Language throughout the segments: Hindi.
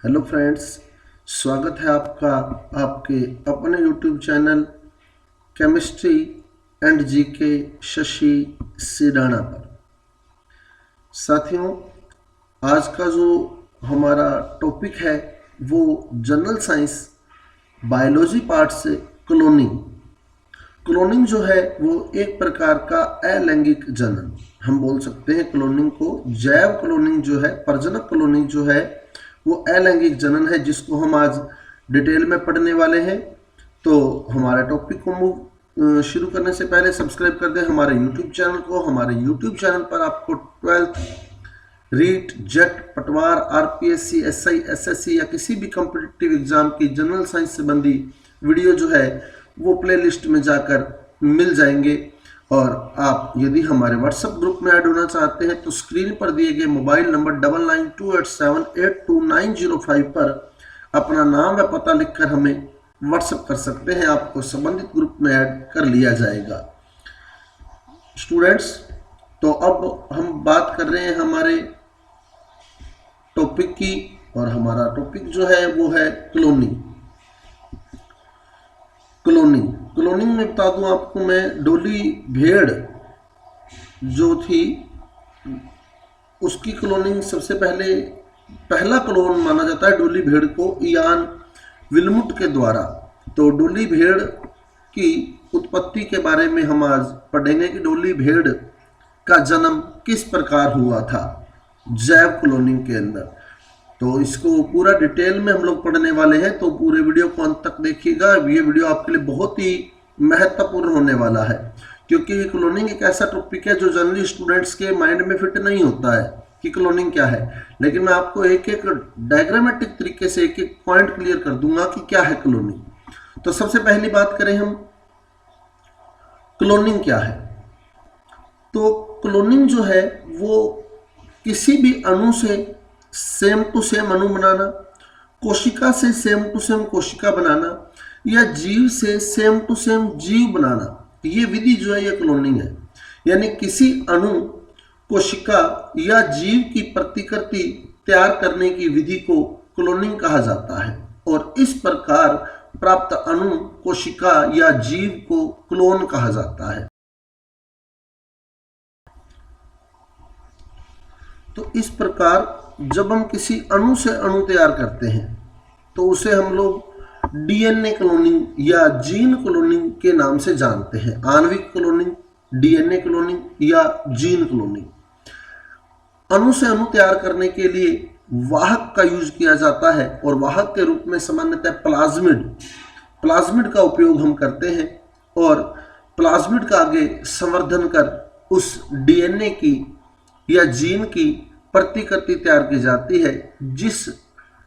हेलो फ्रेंड्स, स्वागत है आपका आपके अपने YouTube channel chemistry and GK Shashi Sidana पर। साथियों, आज का जो हमारा टॉपिक है वो जनरल साइंस बायोलॉजी पार्ट से क्लोनिंग। क्लोनिंग जो है वो एक प्रकार का अलैंगिक जनन, हम बोल सकते हैं क्लोनिंग को। जैव क्लोनिंग जो है, प्रजनक क्लोनिंग जो है वो अलैंगिक जनन है, जिसको हम आज डिटेल में पढ़ने वाले हैं। तो हमारे टॉपिक को शुरू करने से पहले सब्सक्राइब कर दें हमारे यूट्यूब चैनल को। हमारे यूट्यूब चैनल पर आपको 12th रीट, जेट, पटवार, आरपीएससी, एसआई, एसएससी या किसी भी कॉम्पिटिटिव एग्जाम की जनरल साइंस संबंधी वीडियो जो है वो प्लेलिस्ट में जाकर मिल जाएंगे। और आप यदि हमारे व्हाट्सएप ग्रुप में ऐड होना चाहते हैं तो स्क्रीन पर दिए गए मोबाइल नंबर 9928782905 पर अपना नाम व पता लिखकर हमें व्हाट्सएप कर सकते हैं। आपको संबंधित ग्रुप में ऐड कर लिया जाएगा। स्टूडेंट्स, तो अब हम बात कर रहे हैं हमारे टॉपिक की, और हमारा टॉपिक जो है वो है क्लोनिंग। क्लोनिंग में बता दूं आपको मैं, डोली भेड़ जो थी उसकी क्लोनिंग सबसे पहला क्लोन माना जाता है डोली भेड़ को इयान विल्मुट के द्वारा। तो डोली भेड़ की उत्पत्ति के बारे में हम आज पढ़ेंगे कि डोली भेड़ का जन्म किस प्रकार हुआ था जैव क्लोनिंग के अंदर। तो इसको पूरा डिटेल में हम लोग पढ़ने वाले हैं, तो पूरे वीडियो को अंत तक देखिएगा। ये वीडियो आपके लिए बहुत ही महत्वपूर्ण होने वाला है, क्योंकि क्लोनिंग एक ऐसा टॉपिक है जो जनरली स्टूडेंट्स के माइंड में फिट नहीं होता है कि क्लोनिंग क्या है। लेकिन मैं आपको एक एक डायग्रामेटिक तरीके से एक एक पॉइंट क्लियर कर दूंगा कि क्या है क्लोनिंग। तो सबसे पहली बात करें हम, क्लोनिंग क्या है। तो क्लोनिंग जो है वो किसी भी अणु से सेम टू सेम अणु बनाना, कोशिका से सेम टू सेम कोशिका बनाना, या जीव से सेम टू सेम जीव बनाना, ये विधि जो है ये क्लोनिंग है। यानी किसी अणु, कोशिका या जीव की प्रतिकृति तैयार करने की विधि को क्लोनिंग कहा जाता है, और इस प्रकार प्राप्त अणु, कोशिका या जीव को क्लोन कहा जाता है। तो इस प्रकार जब हम किसी अणु से अणु तैयार करते हैं तो उसे हम लोग डीएनए क्लोनिंग या जीन क्लोनिंग के नाम से जानते हैं। आणविक क्लोनिंग, डीएनए क्लोनिंग या जीन क्लोनिंग। अणु से अणु तैयार करने के लिए वाहक का यूज किया जाता है, और वाहक के रूप में सामान्यतः प्लाज्मिड का उपयोग हम करते हैं, और प्लाज्मिड का आगे संवर्धन कर उस डीएनए की या जीन की प्रतिकृति तैयार की जाती है। जिस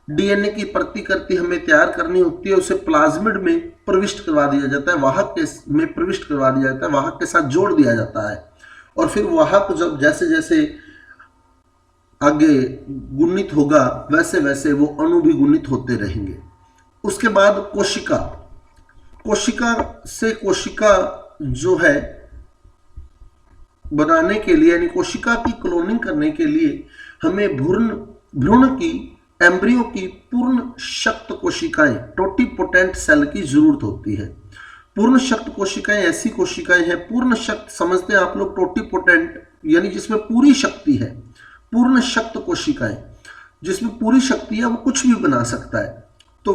डीएनए की प्रतिकृति हमें तैयार करनी होती है उसे प्लाज्मिड में प्रविष्ट करवा दिया जाता है, वाहक के में प्रविष्ट करवा दिया जाता है, वाहक के साथ जोड़ दिया जाता है। और फिर वाहक जब जैसे जैसे आगे गुणित होगा वैसे वैसे वो अणु भी गुणित होते रहेंगे। उसके बाद कोशिका से कोशिका जो है बनाने के लिए, यानी कोशिका की क्लोनिंग करने के लिए हमें भ्रूण की, एम्ब्रियो की पूर्ण शक्त कोशिकाएं, टोटिपोटेंट सेल की जरूरत होती है। पूर्ण शक्त कोशिकाएं ऐसी कोशिकाएं हैं, पूर्ण शक्त समझते हैं आप लोग, टोटिपोटेंट यानी जिसमें पूरी शक्ति है। पूर्ण शक्त कोशिकाएं जिसमें पूरी शक्ति है, वो कुछ भी बना सकता है। तो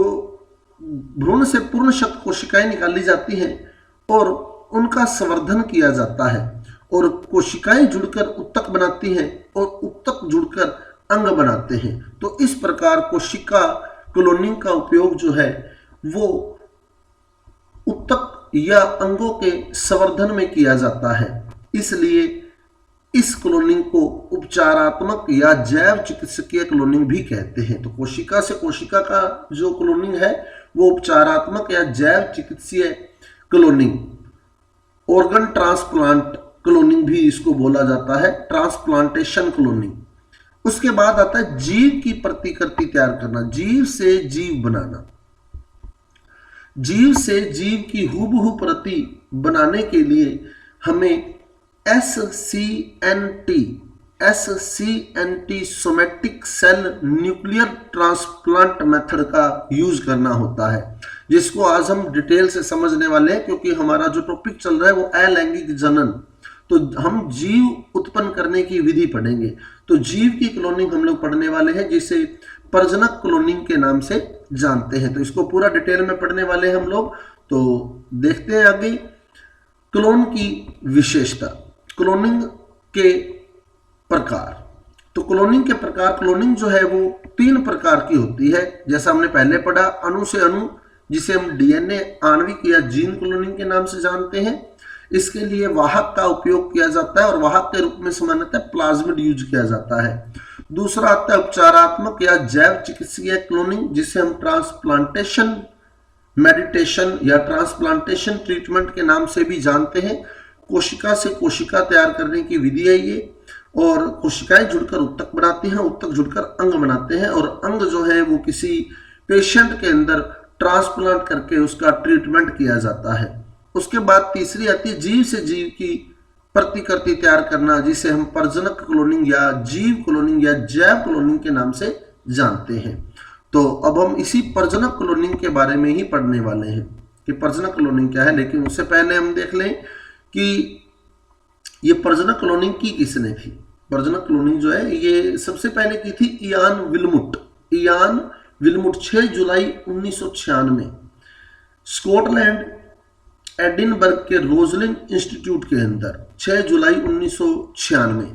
भ्रूण से पूर्ण शक्त कोशिकाएं निकाली जाती हैं और उनका संवर्धन किया जाता है, और कोशिकाएं जुड़कर उत्तक बनाती हैं, और उत्तक जुड़कर अंग बनाते हैं। तो इस प्रकार कोशिका क्लोनिंग का उपयोग जो है वो उत्तक या अंगों के संवर्धन में किया जाता है। इसलिए इस क्लोनिंग को उपचारात्मक या जैव चिकित्सकीय क्लोनिंग भी कहते हैं। तो कोशिका से कोशिका का जो क्लोनिंग है वो उपचारात्मक या जैव चिकित्सीय क्लोनिंग, ऑर्गन ट्रांसप्लांट क्लोनिंग भी इसको बोला जाता है, ट्रांसप्लांटेशन क्लोनिंग। उसके बाद आता है जीव की प्रतिकृति तैयार करना, जीव से जीव बनाना। जीव से जीव की हूबहू प्रति बनाने के लिए हमें SCNT SCNT somatic cell nuclear transplant method का यूज करना होता है, जिसको आज हम डिटेल से समझने वाले हैं, क्योंकि हमारा जो टॉपिक चल रहा है वो अलैंगिक जनन, तो हम जीव उत्पन्न करने की विधि पढ़ेंगे। तो जीव की क्लोनिंग हम लोग पढ़ने वाले हैं, जिसे प्रजनक क्लोनिंग के नाम से जानते हैं। तो इसको पूरा डिटेल में पढ़ने वाले हैं हम लोग। तो देखते हैं आगे क्लोन की विशेषता, क्लोनिंग के प्रकार। तो क्लोनिंग के प्रकार, क्लोनिंग जो है वो 3 प्रकार की होती है, जैसा हमने पहले पढ़ा, अणु से अणु, जिसे हम डीएनए आणविक या जीन क्लोनिंग के नाम से जानते हैं। इसके लिए वाहक का उपयोग किया जाता है और वाहक के रूप में सामान्यतः प्लाज्मिड यूज किया जाता है। दूसरा आता है उपचारात्मक या जैव चिकित्सीय क्लोनिंग, जिसे हम ट्रांसप्लांटेशन मेडिटेशन या ट्रांसप्लांटेशन ट्रीटमेंट के नाम से भी जानते हैं। कोशिका से कोशिका तैयार करने की विधि है ये, और कोशिकाएं जुड़कर उत्तक बनाती हैं, उत्तक जुड़कर अंग बनाते हैं, और अंग जो है वो किसी पेशेंट के अंदर ट्रांसप्लांट करके उसका ट्रीटमेंट किया जाता है। उसके बाद तीसरी आती है जीव से जीव की प्रतिकृति तैयार करना, जिसे हम प्रजनक क्लोनिंग या जीव क्लोनिंग या जैव क्लोनिंग के नाम से जानते हैं। तो अब हम इसी प्रजनक क्लोनिंग के बारे में ही पढ़ने वाले हैं कि प्रजनक क्लोनिंग क्या है। लेकिन उससे पहले हम देख लें कि ये प्रजनक क्लोनिंग की किसने थी। प्रजनक क्लोनिंग जो है ये सबसे पहले की थी इयान विल्मुट। इयान विल्मुट 6 जुलाई 1996 स्कॉटलैंड एडिनबर्ग के रोजलिन इंस्टीट्यूट के अंदर 6 जुलाई 1996।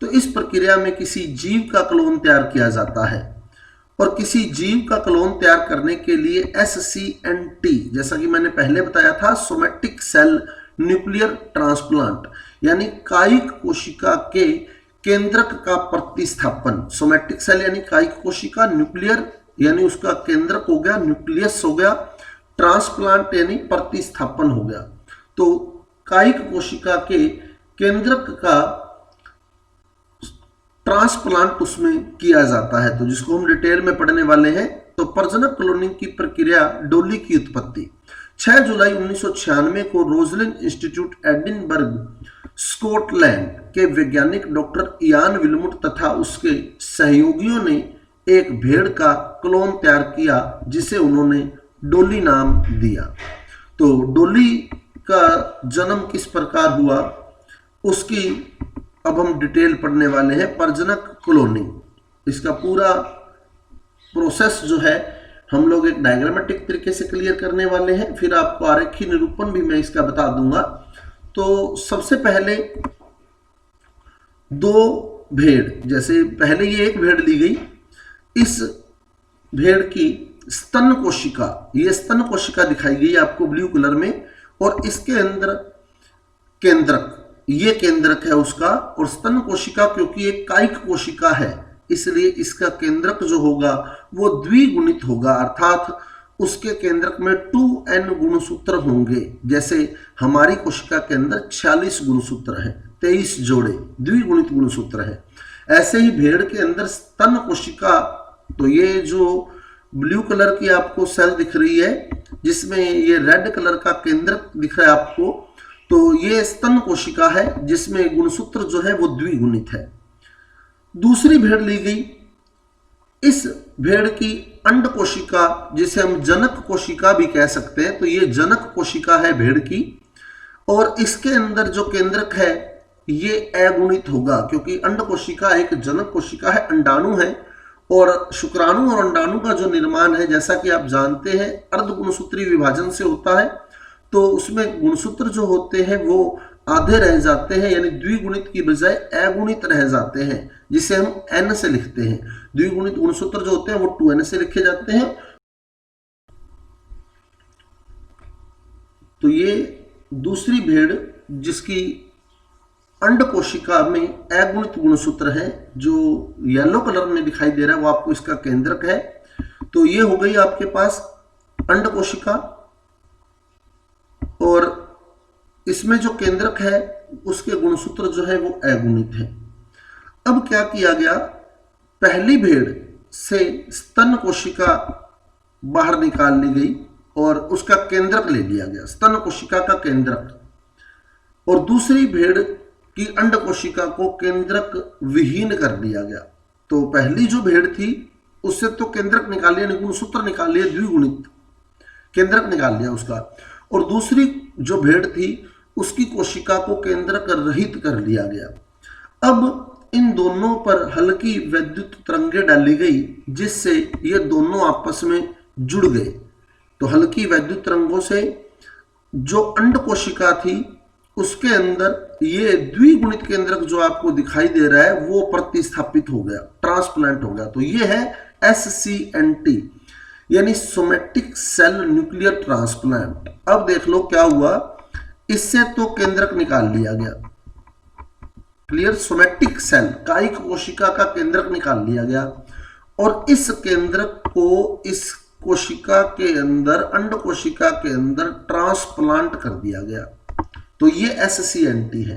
तो इस प्रक्रिया में किसी जीव का क्लोन तैयार किया जाता है, और किसी जीव का क्लोन तैयार करने के लिए SCNT, जैसा कि मैंने पहले बताया था, सोमेटिक सेल न्यूक्लियर ट्रांसप्लांट, यानी कायिक कोशिका के केंद्रक का प्रतिस्थापन। सोमेटिक सेल यानी कायिक कोशिका, न्यूक्लियर यानी उसका केंद्रक हो गया, न्यूक्लियस हो गया, ट्रांसप्लांट यानी प्रतिस्थापन हो गया। तो कायिक कोशिका के केंद्रक का ट्रांसप्लांट उसमें किया जाता है, तो जिसको हम डिटेल में पढ़ने वाले हैं। तो प्रजनक क्लोनिंग की प्रक्रिया, डोली की उत्पत्ति। 6 जुलाई 1996 को रोजलिन इंस्टीट्यूट एडिनबर्ग स्कॉटलैंड के वैज्ञानिक डॉक्टर इयान विल्मुट तथा उसके सहयोगियों ने एक भेड़ का क्लोन तैयार किया, जिसे उन्होंने डोली नाम दिया। तो डोली का जन्म किस प्रकार हुआ उसकी अब हम डिटेल पढ़ने वाले हैं। प्रजनक क्लोनिंग, इसका पूरा प्रोसेस जो है हम लोग एक डायग्रामेटिक तरीके से क्लियर करने वाले हैं, फिर आपको आरेखीय निरूपण भी मैं इसका बता दूंगा। तो सबसे पहले 2 भेड़, जैसे पहले ये एक भेड़ ली गई, इस भेड़ की स्तन कोशिका, ये स्तन कोशिका दिखाई गई आपको ब्लू कलर में, और इसके अंदर केंद्रक, ये केंद्रक है उसका। और स्तन कोशिका क्योंकि एक कायिक कोशिका है, इसलिए इसका केंद्रक जो होगा वो द्विगुणित होगा, अर्थात उसके केंद्रक में 2n गुणसूत्र होंगे। जैसे हमारी कोशिका के अंदर 46 गुणसूत्र है, 23 जोड़े द्विगुणित गुणसूत्र है। ऐसे ही भेड़ के अंदर स्तन कोशिका, तो ये जो ब्लू कलर की आपको सेल दिख रही है, जिसमें ये रेड कलर का केंद्रक दिख रहा है आपको, तो ये स्तन कोशिका है जिसमें गुणसूत्र जो है वो द्विगुणित है। दूसरी भेड़ ली गई, इस भेड़ की अंड कोशिका, जिसे हम जनक कोशिका भी कह सकते हैं, तो ये जनक कोशिका है भेड़ की, और इसके अंदर जो केंद्रक है ये अगुणित होगा, क्योंकि अंड कोशिका एक जनक कोशिका है, अंडाणु है, और शुक्राणु और अंडाणु का जो निर्माण है, जैसा कि आप जानते हैं, अर्धगुणसूत्री विभाजन से होता है। तो उसमें गुणसूत्र जो होते हैं वो आधे रह जाते हैं, यानी द्विगुणित की बजाय अगुणित रह जाते हैं, जिसे हम n से लिखते हैं। द्विगुणित गुणसूत्र जो होते हैं वो 2n से लिखे जाते हैं। तो ये दूसरी भेड़ जिसकी अंड कोशिका में अगुणित गुणसूत्र है, जो येलो कलर में दिखाई दे रहा है, वो आपको इसका केंद्रक है। तो ये हो गई आपके पास अंड कोशिका, और इसमें जो केंद्रक है उसके गुणसूत्र जो है वो अगुणित है। अब क्या किया गया, पहली भेड़ से स्तन कोशिका बाहर निकाल ली गई और उसका केंद्रक ले लिया गया, स्तन कोशिका का केंद्रक, और दूसरी भेड़ कि अंड कोशिका को केंद्रक विहीन कर दिया गया। तो पहली जो भेड़ थी उससे तो केंद्रक निकाल लिया, गुणसूत्र निकाल लिया, द्विगुणित केंद्रक निकाल लिया उसका, और दूसरी जो भेड़ थी उसकी कोशिका को केंद्रक रहित कर लिया गया। अब इन दोनों पर हल्की वैद्युत तरंगें डाली गई जिससे ये दोनों आपस में जुड़ गए। तो हल्की वैद्युत तरंगों से जो अंड कोशिका थी उसके अंदर ये द्विगुणित केंद्रक जो आपको दिखाई दे रहा है वो प्रतिस्थापित हो गया, ट्रांसप्लांट हो गया। तो ये है SCNT यानी सोमेटिक सेल न्यूक्लियर ट्रांसप्लांट। अब देख लो क्या हुआ, इससे तो केंद्रक निकाल लिया गया, क्लियर, सोमेटिक सेल कायिक कोशिका का केंद्रक निकाल लिया गया और इस केंद्रक को इस कोशिका के अंदर, अंड कोशिका के अंदर ट्रांसप्लांट कर दिया गया। तो ये SCNT है,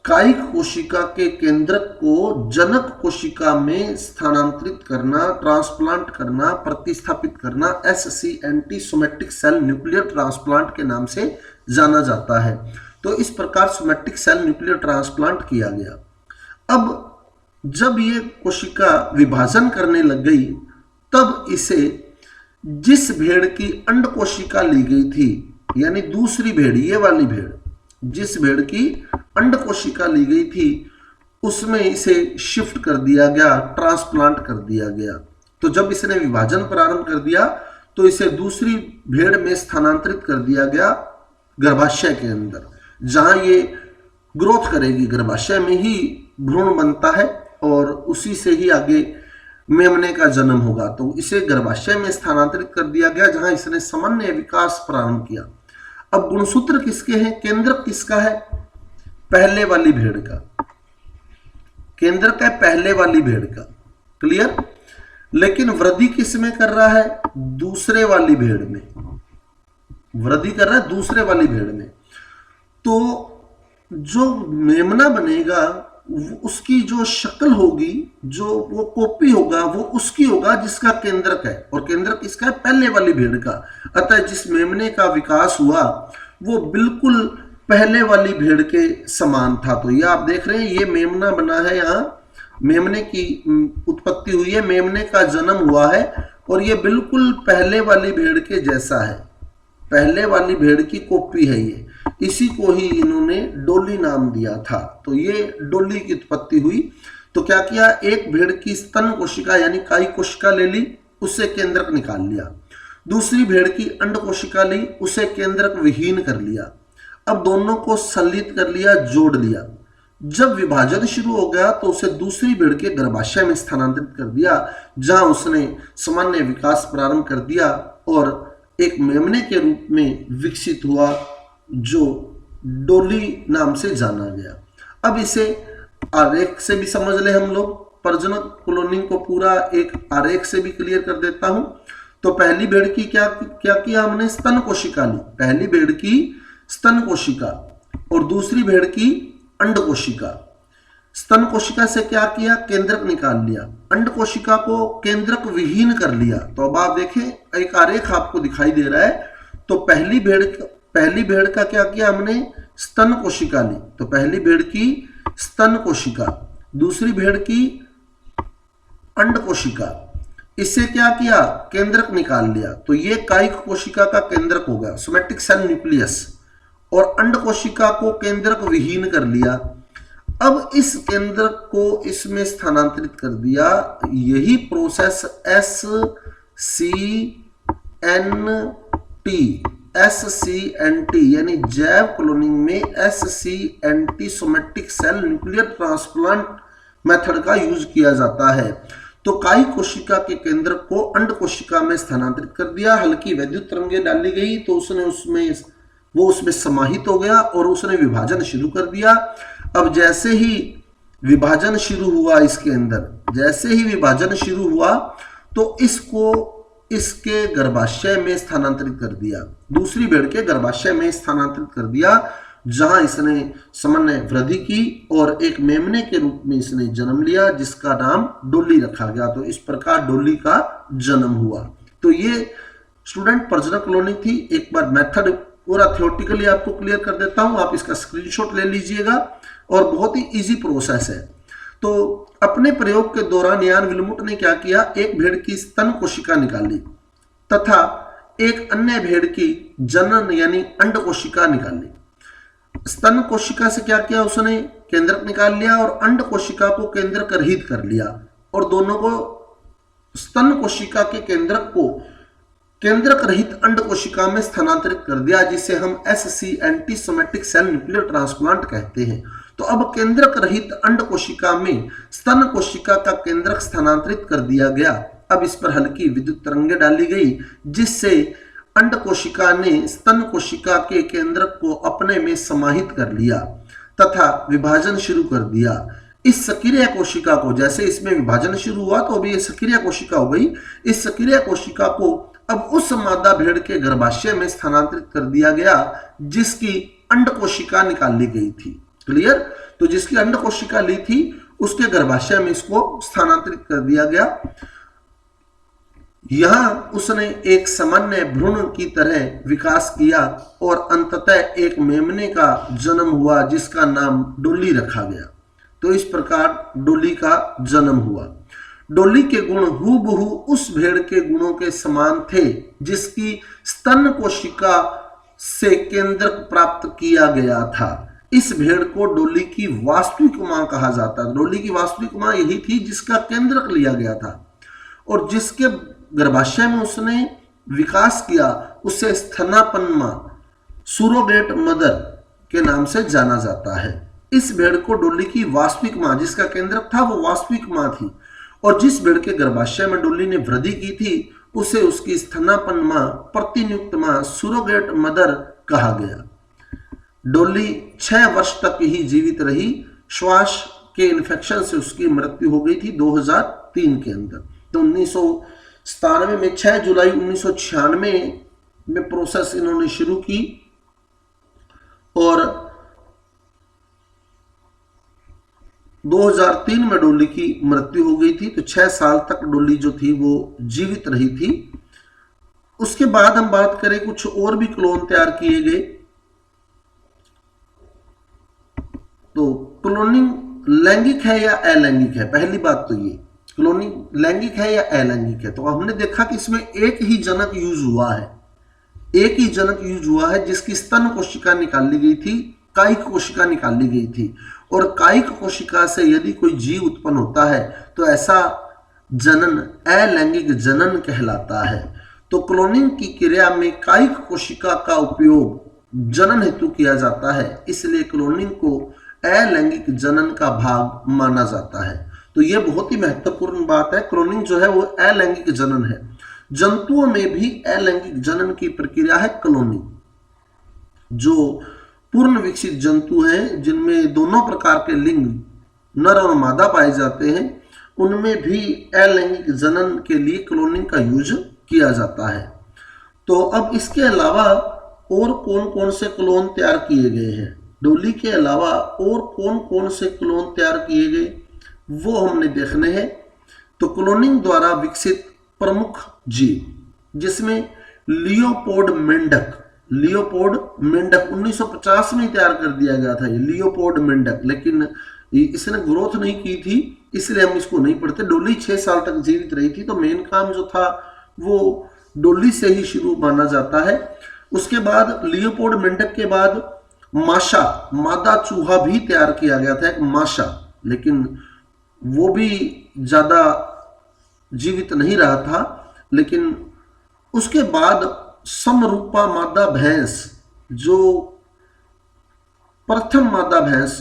कायिक कोशिका के केंद्रक को जनक कोशिका में स्थानांतरित करना, ट्रांसप्लांट करना, प्रतिस्थापित करना SCNT somatic cell nuclear transplant के नाम से जाना जाता है। तो इस प्रकार सोमेटिक सेल न्यूक्लियर ट्रांसप्लांट किया गया। अब जब ये कोशिका विभाजन करने लग गई तब इसे जिस भेड़ की अंड कोशिका ली गई थी, यानी दूसरी भेड़, ये वाली भेड़, जिस भेड़ की अंड कोशिका ली गई थी उसमें इसे शिफ्ट कर दिया गया, ट्रांसप्लांट कर दिया गया। तो जब इसने विभाजन प्रारंभ कर दिया तो इसे दूसरी भेड़ में स्थानांतरित कर दिया गया गर्भाशय के अंदर, जहां ये ग्रोथ करेगी। गर्भाशय में ही भ्रूण बनता है और उसी से ही आगे मेमने का जन्म होगा। तो इसे गर्भाशय में स्थानांतरित कर दिया गया जहां इसने सामान्य विकास प्रारंभ किया। अब गुणसूत्र किसके हैं, केंद्रक किसका है, पहले वाली भेड़ का, केंद्रक है पहले वाली भेड़ का, क्लियर। लेकिन वृद्धि किस में कर रहा है, दूसरे वाली भेड़ में वृद्धि कर रहा है, दूसरे वाली भेड़ में। तो जो मेमना बनेगा उसकी जो शक्ल होगी, जो वो कॉपी होगा, वो उसकी होगा जिसका केंद्रक है, और केंद्रक किसका है, पहले वाली भेड़ का। अतः जिस मेमने का विकास हुआ वो बिल्कुल पहले वाली भेड़ के समान था। तो ये आप देख रहे हैं, ये मेमना बना है, यहाँ मेमने की उत्पत्ति हुई है, मेमने का जन्म हुआ है और ये बिल्कुल पहले वाली भेड़ के जैसा है, पहले वाली भेड़ की कॉपी है ये। इसी को ही इन्होंने डोली नाम दिया था। तो ये डोली की उत्पत्ति हुई। तो क्या किया, एक भेड़ की स्तन कोशिका यानी कायिक कोशिका ले ली, उससे केंद्रक निकाल लिया। दूसरी भेड़ की अंड कोशिका ली, उसे केंद्रक विहीन कर लिया। अब दोनों को संलित कर लिया, जोड़ लिया। जब विभाजन शुरू हो गया तो उसे दूसरी भेड़ के गर्भाशय में स्थानांतरित कर दिया, जहां उसने सामान्य विकास प्रारंभ कर दिया और एक मेमने के रूप में विकसित हुआ जो डोली नाम से जाना गया। अब इसे आरेख से भी समझ ले हम लोग, प्रजनक क्लोनिंग को पूरा एक आरेख से भी क्लियर कर देता हूं। तो पहली भेड़ की क्या किया हमने, स्तन कोशिका ली, पहली भेड़ की स्तन कोशिका और दूसरी भेड़ की अंड कोशिका। स्तन कोशिका से क्या किया, केंद्रक निकाल लिया, अंड कोशिका को केंद्रक विहीन कर लिया। तो अब आप देखें एक आरेख आपको दिखाई दे रहा है। तो पहली भेड़ का क्या किया हमने, स्तन कोशिका ली, तो पहली भेड़ की स्तन कोशिका, दूसरी भेड़ की अंड कोशिका, इससे क्या किया, केंद्रक निकाल लिया। तो ये कायिक कोशिका का केंद्रक हो गया, सोमेटिक सेल न्यूक्लियस, और अंड कोशिका को केंद्रक विहीन कर लिया। अब इस केंद्रक को इसमें स्थानांतरित कर दिया। यही प्रोसेस SCNT यानी जैव क्लोनिंग में SCNT somatic cell nuclear transplant method का यूज किया जाता है। तो कायिक कोशिका के केंद्रक को अंड कोशिका में स्थानांतरित कर दिया, हल्की वैद्युत तरंगें डाली गई तो उसमें समाहित हो गया और उसने विभाजन शुरू कर दिया। अब जैसे ही विभाजन शुरू हुआ इसके अंदर, जैसे ही विभाजन शुरू हुआ तो इसको इसके गर्भाशय में स्थानांतरित कर दिया, दूसरी भेड़ के गर्भाशय में स्थानांतरित कर दिया, जहां इसने सामान्य वृद्धि की और एक मेमने के रूप में इसने जन्म लिया जिसका नाम डोली रखा गया। तो इस प्रकार डोली का जन्म हुआ। तो ये स्टूडेंट प्रजनक क्लोनिंग थी। एक बार मेथड पूरा थ्योरेटिकली आपको क्लियर कर देता हूं, आप इसका स्क्रीनशॉट ले लीजिएगा और बहुत ही इजी प्रोसेस है। तो अपने प्रयोग के दौरान यान विल्मुट ने क्या किया, एक भेड़ की स्तन कोशिका निकाली तथा एक अन्य भेड़ की जनन यानी अंड कोशिका निकाली। स्तन कोशिका से क्या किया उसने, केंद्रक निकाल लिया और अंड कोशिका को केंद्रक रहित कर लिया और दोनों को, स्तन कोशिका के केंद्रक को केंद्रक रहित अंड कोशिका में स्थानांतरित कर दिया, जिसे हम SC एंटीसोमेटिक सेल न्यूक्लियर ट्रांसप्लांट कहते हैं। तो अब केंद्रक रहित अंड कोशिका में स्तन कोशिका का केंद्रक स्थानांतरित कर दिया गया। अब इस पर हल्की विद्युत तरंगें डाली गई, जिससे अंड कोशिका ने स्तन कोशिका के केंद्रक को अपने में समाहित कर लिया तथा विभाजन शुरू कर दिया। इस सक्रिय कोशिका को, जैसे इसमें विभाजन शुरू हुआ तो अभी ये सक्रिय कोशिका हो गई, इस सक्रिय कोशिका को अब उस मादा भेड़ के गर्भाशय में स्थानांतरित कर दिया गया जिसकी अंड कोशिका निकाल ली गई थी। क्लियर? तो जिसकी अंड कोशिका ली थी उसके गर्भाशय में इसको स्थानांतरित कर दिया गया। यहां उसने एक सामान्य भ्रूण की तरह विकास किया और अंततः एक मेमने का जन्म हुआ जिसका नाम डोली रखा गया। तो इस प्रकार डोली का जन्म हुआ। डोली के गुण हूबहू उस भेड़ के गुणों के समान थे जिसकी स्तन कोशिका से केंद्रक प्राप्त किया गया था। इस भेड़ को डोली की वास्तविक मां कहा जाता है। डोली की वास्तविक मां यही थी जिसका केंद्रक लिया गया था और जिसके गर्भाशय में उसने विकास किया, उसे स्तनापन मां, सुरोगेट मदर के नाम से जाना जाता है। इस भेड़ को डोली की वास्तविक मां, जिसका केंद्रक था वो वास्तविक मां थी, और जिस भेड़ के गर्भाशय में डोली ने वृद्धि की थी उसे उसकी स्तनापन मां, प्रतिनियुक्त मां, सुरोगेट मदर कहा गया। डोली 6 वर्ष तक ही जीवित रही। श्वास के इन्फेक्शन से उसकी मृत्यु हो गई थी 2003 के अंदर। तो 1997 में 6 जुलाई 1996 में प्रोसेस इन्होंने शुरू की और 2003 में डोली की मृत्यु हो गई थी। तो 6 साल तक डोली जो थी वो जीवित रही थी। उसके बाद हम बात करें, कुछ और भी क्लोन तैयार किए गए। तो क्लोनिंग लैंगिक है या अलैंगिक है? पहली बात तो ये, क्लोनिंग लैंगिक है या अलैंगिक है? तो हमने देखा कि इसमें एक ही जनक यूज हुआ है, एक ही जनक यूज हुआ है जिसकी स्तन कोशिका निकाल ली गई थी, कायिक कोशिका निकाल ली गई थी। और कायिक कोशिका से यदि कोई जीव उत्पन्न होता है तो ऐसा जनन अलैंगिक जनन कहलाता है। तो क्लोनिंग की क्रिया में कायिक कोशिका का उपयोग जनन हेतु किया जाता है, इसलिए क्लोनिंग को अलैंगिक जनन का भाग माना जाता है। तो यह बहुत ही महत्वपूर्ण बात है। क्लोनिंग जो है वो अलैंगिक जनन है। जंतुओं में भी अलैंगिक जनन की प्रक्रिया है क्लोनिंग। जो पूर्ण विकसित जंतु हैं जिनमें दोनों प्रकार के लिंग नर और मादा पाए जाते हैं, उनमें भी अलैंगिक जनन के लिए क्लोनिंग का यूज किया जाता है। तो अब इसके अलावा और कौन कौन से क्लोन तैयार किए गए हैं? डोली के अलावा और कौन कौन से क्लोन तैयार किए गए वो हमने देखने हैं। तो क्लोनिंग द्वारा विकसित प्रमुख जीव जिसमें लियोपोल्ड मेंढक 1950 में तैयार कर दिया गया था ये लियोपोल्ड मेंढक, लेकिन इसने ग्रोथ नहीं की थी इसलिए हम इसको नहीं पढ़ते। डोली 6 साल तक जीवित रही थी तो मेन काम जो था वो डोली से ही शुरू माना जाता है। उसके बाद लियोपोल्ड मेंढक के बाद माशा, मादा चूहा भी तैयार किया गया था, एक माशा, लेकिन वो भी ज्यादा जीवित नहीं रहा था। लेकिन उसके बाद समरूपा मादा भैंस, जो प्रथम मादा भैंस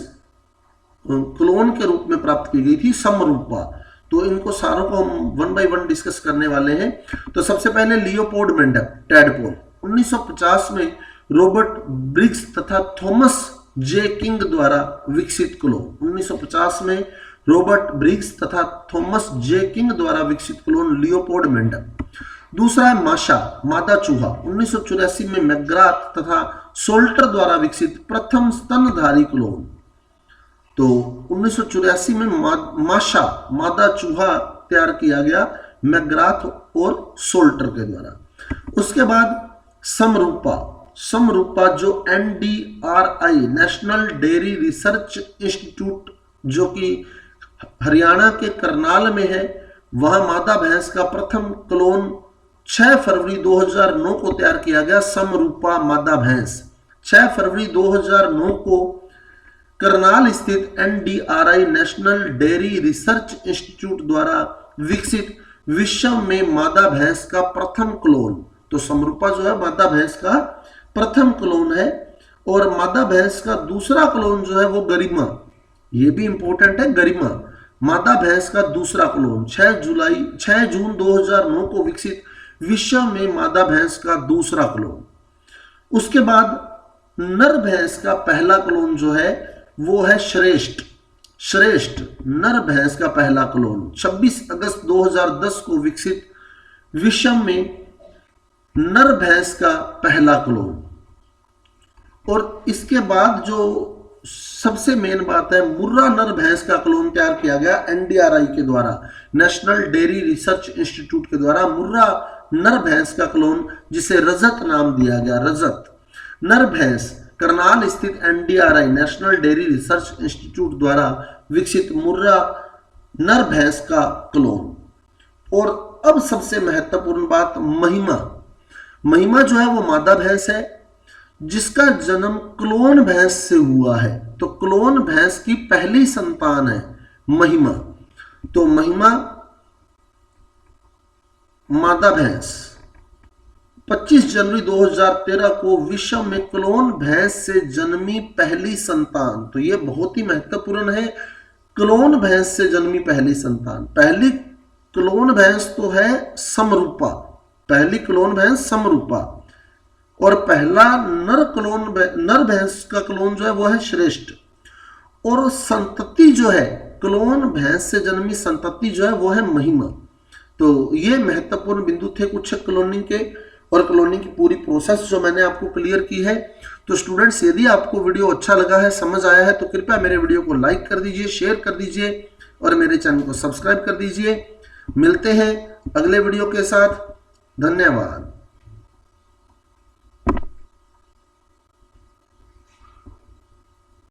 क्लोन के रूप में प्राप्त की गई थी, समरूपा। तो इनको सारों को हम 1 बाय 1 डिस्कस करने वाले हैं। तो सबसे पहले लियोपोल्ड मेंढक टैडपोल 1950 में रॉबर्ट ब्रिग्स तथा थॉमस जे किंग द्वारा विकसित क्लोन। 1950 में रॉबर्ट ब्रिग्स तथा थॉमस जे किंग द्वारा विकसित क्लोन लियोपोल्ड मेंढक। दूसरा है माशा, मादा चूहा। 1984 में मैकग्राथ तथा सोल्टर द्वारा विकसित प्रथम स्तनधारी क्लोन। तो 1984 में माशा, मादा चूहा तैयार किया गया मैकग्राथ और सोल्टर के द्वारा। उसके बाद समरूपा, समरूपा जो NDRI national dairy research institute जो कि हरियाणा के करनाल में है, वहां मादा भैंस का प्रथम क्लोन 6 फरवरी 2009 को तैयार किया गया। समरूपा मादा भैंस 6 फरवरी 2009 को करनाल स्थित NDRI national dairy research institute द्वारा विकसित विश्व में मादा भैंस का प्रथम क्लोन। तो समरूपा जो है मादा भैंस का प्रथम क्लोन है। और मादा भैंस का दूसरा क्लोन जो है वो गरिमा, ये भी इंपॉर्टेंट है। गरिमा मादा भैंस का दूसरा क्लोन 6 जून 2009 को विकसित विश्व में मादा भैंस का दूसरा क्लोन। उसके बाद नर भैंस का पहला क्लोन जो है वो है श्रेष्ठ नर भैंस का पहला क्लोन 26 अगस्त 2010 को विकसित विश्व में नर भैंस का पहला क्लोन। और इसके बाद जो सबसे मेन बात है, मुर्रा नर भैंस का क्लोन तैयार किया गया NDRI के द्वारा, नेशनल डेयरी रिसर्च इंस्टीट्यूट के द्वारा मुर्रा नर भैंस का क्लोन, जिसे रजत नाम दिया गया। रजत नर भैंस करनाल स्थित NDRI national dairy research institute द्वारा विकसित मुर्रा नर भैंस का क्लोन। और अब सबसे महत्वपूर्ण बात, महिमा जो है वो मादा भैंस है जिसका जन्म क्लोन भैंस से हुआ है। तो क्लोन भैंस की पहली संतान है महिमा। तो महिमा मादा भैंस 25 जनवरी 2013 को विश्व में क्लोन भैंस से जन्मी पहली संतान। तो ये बहुत ही महत्वपूर्ण है, क्लोन भैंस से जन्मी पहली संतान। पहली क्लोन भैंस तो है समरूपा, पहली क्लोन भैंस समरूपा। और पहला नर भैंस का क्लोन जो है वो है श्रेष्ठ। और संतति जो है क्लोन भैंस से जन्मी संतति जो है वो है महिमा। तो ये महत्वपूर्ण बिंदु थे कुछ क्लोनिंग के, और क्लोनिंग की पूरी प्रोसेस जो मैंने आपको क्लियर की है। तो स्टूडेंट्स, यदि आपको वीडियो अच्छा लगा है, समझ आया है, तो कृपया मेरे वीडियो को लाइक कर दीजिए, शेयर कर दीजिए और मेरे चैनल को सब्सक्राइब कर दीजिए। मिलते हैं अगले वीडियो के साथ। धन्यवाद।